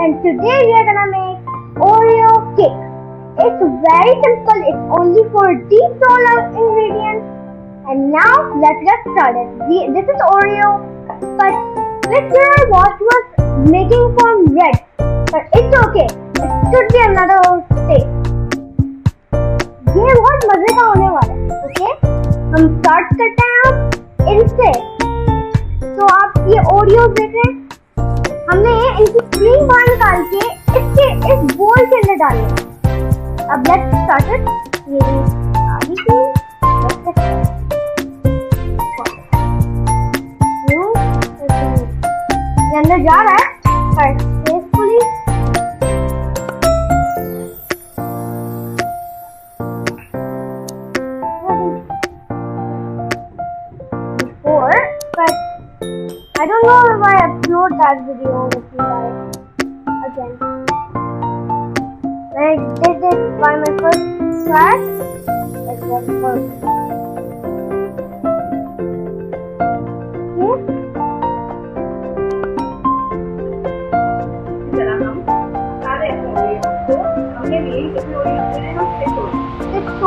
and today we are gonna make Oreo cake. It's very simple, it's only 4 deep roll ingredients. And now let's get started. This is Oreo, but Mr. Watt was making from red, but it's okay, it should be another taste. ये बहुत मजे का होने वाला है, okay? हम start करते हैं इनसे। तो आप ये ओरियो देख रहे हैं, हमने इनकी क्रीम बाहर निकाल के इसके इस बोल के अंदर डाली। अब लेट्स स्टार्ट इट। ये आधी क्रीम ये अंदर जा रहा है पर carefully. I don't know if I upload that video with you guys again. When I did it by my first try, it was perfect. Okay? जरा हम सारे Oreo को हमने लिए कितने Oreo हैं? हम 6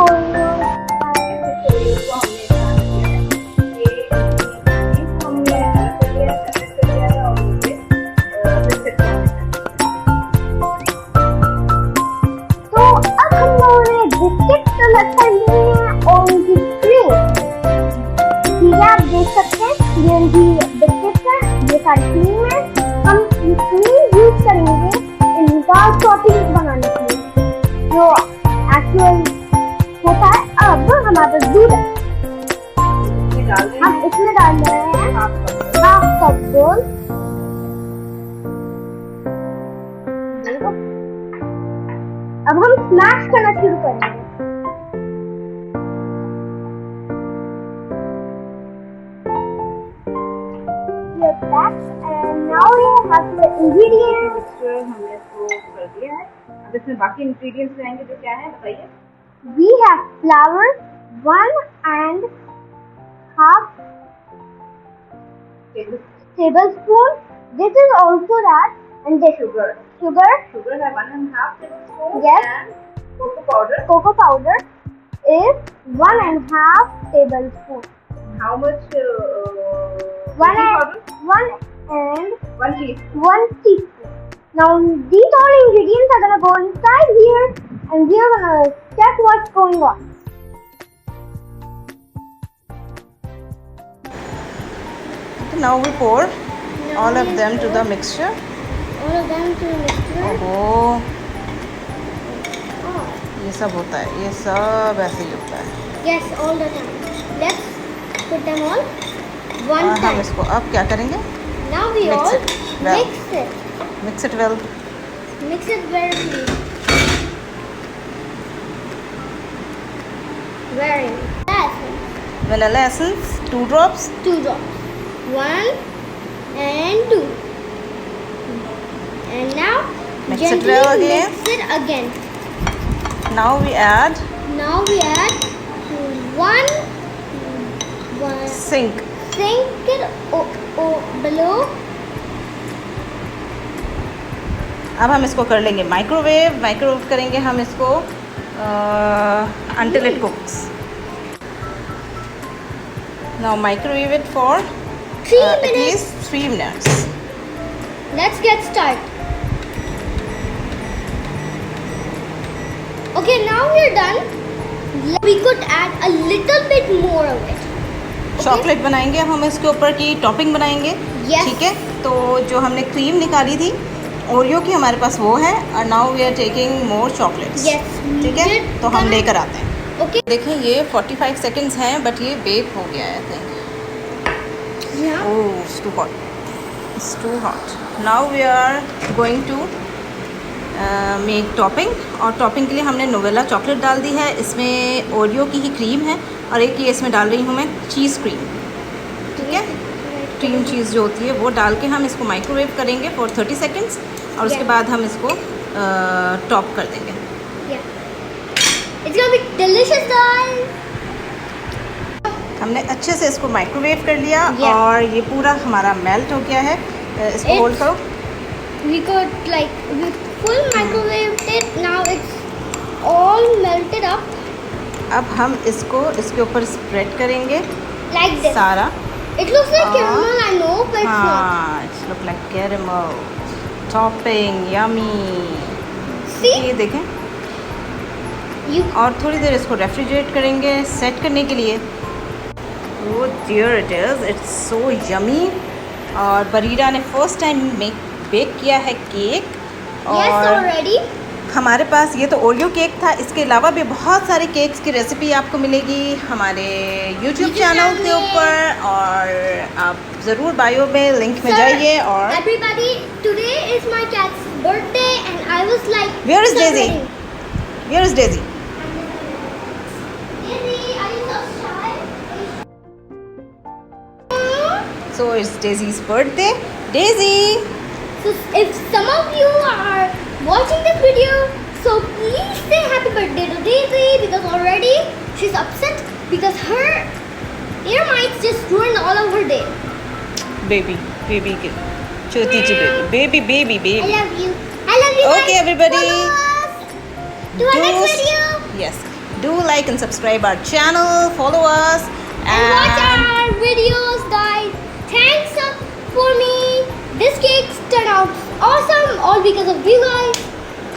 Oreo को हमने और उनकी क्रीम, ठीक है, आप देख सकते हैं ये उनकी बिस्किट्स है, ये सारी क्रीम है। हम ये क्रीम यूज करेंगे इनका टॉपिंग बनाने के लिए, जो एक्चुअल होता है। अब हमारे पास दूध है, हम इसमें डाल रहे हैं हाफ कप दूध। अब हम स्मैश करना शुरू करेंगे। And now we have the ingredients. हमने इसको कर दिया है। अब इसमें बाकी इंग्रेडिएंट्स रहेंगे जो क्या है बताइए। We have flour 1.5 tablespoon. This is also that, and this sugar. Sugar है 1.5 tablespoon. Yes. And cocoa powder is 1.5 tablespoon. How much? 1 teaspoon. Now these all ingredients are gonna go inside here, and we are gonna check what's going on. Now we pour all of them to the mixture. All of them to the mixture. ओहो, ये सब होता है, ये सब ऐसे ही होता है। Yes, all the time. Let's put them all one और time. हम इसको अब क्या करेंगे? Now we Mix all it well. mix it. Mix it well. Mix it very fast. Vanilla essence 2 drops. 2 drops. 1 and 2. And now Mix it gently well again. mix it again. Now we add one sink. sink it below. अब हम इसको कर लेंगे microwave करेंगे हम इसको until it cooks. Now microwave it for 3 at minutes. least 3 minutes. Let's get started. Okay, now we're done. We could add a little bit more of it. Chocolate बनाएंगे हम, इसके ऊपर की टॉपिंग बनाएंगे। Yes. ठीक है, तो जो हमने क्रीम निकाली थी ओरियो की हमारे पास वो है, और now we are taking more chocolates. Yes. ठीक है, तो हम लेकर आते हैं। Okay. देखें ये 45 सेकेंड्स हैं, बट ये बेक हो गया है। I think Yeah. Oh it's too hot, it's too hot. Now we are going to make topping, और टॉपिंग के लिए हमने नोवेला चॉकलेट डाल दी है, इसमें ओरियो की ही क्रीम है, और एक ये इसमें डाल रही हूँ मैं चीज़ क्रीम। ठीक है, क्रीम चीज़ जो होती है वो डाल के हम इसको माइक्रोवेव करेंगे फॉर 30 सेकेंड्स, और उसके बाद हम इसको टॉप कर देंगे। It's gonna be delicious, guys. हमने अच्छे से इसको माइक्रोवेव कर लिया। Yes. और ये पूरा हमारा मेल्ट हो गया है। इसको होल्ड करो। we could like we full microwaved it. Now it's all melted up अब हम इसको इसके ऊपर स्प्रेड करेंगे like this. सारा. It looks like caramel, I know, but it's not. हाँ, it's look like caramel. Topping, yummy. See? ये देखें. You और थोड़ी देर इसको रेफ्रिजरेट करेंगे सेट करने के लिए. Oh dear it is. It's so yummy. और बरीरा ने फर्स्ट टाइम बेक किया है केक. yes already. हमारे पास ये तो ओरियो केक था. इसके अलावा भी बहुत सारे केक्स की रेसिपी आपको मिलेगी हमारे यूट्यूब चैनल के ऊपर. और आप ज़रूर बायो में लिंक में Sir, जाइए. और everybody, today is my cat's birthday and I was like Where is Daisy? celebrating. Where is Daisy? Daisy, are you so shy? So it's Daisy's birthday. Daisy! So if some of you are watching this video, so please say happy birthday to Daisy because already she's upset because her ear mites just ruined all of her day. Baby के छोटी सी baby. I love you. I love you. Okay, guys. everybody. Follow us to our next video Yes. Do like and subscribe our channel. Follow us. and watch our videos, guys. Thanks for me. This cake turned out awesome, all because of you guys.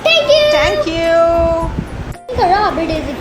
Thank you. Thank you. Daisy.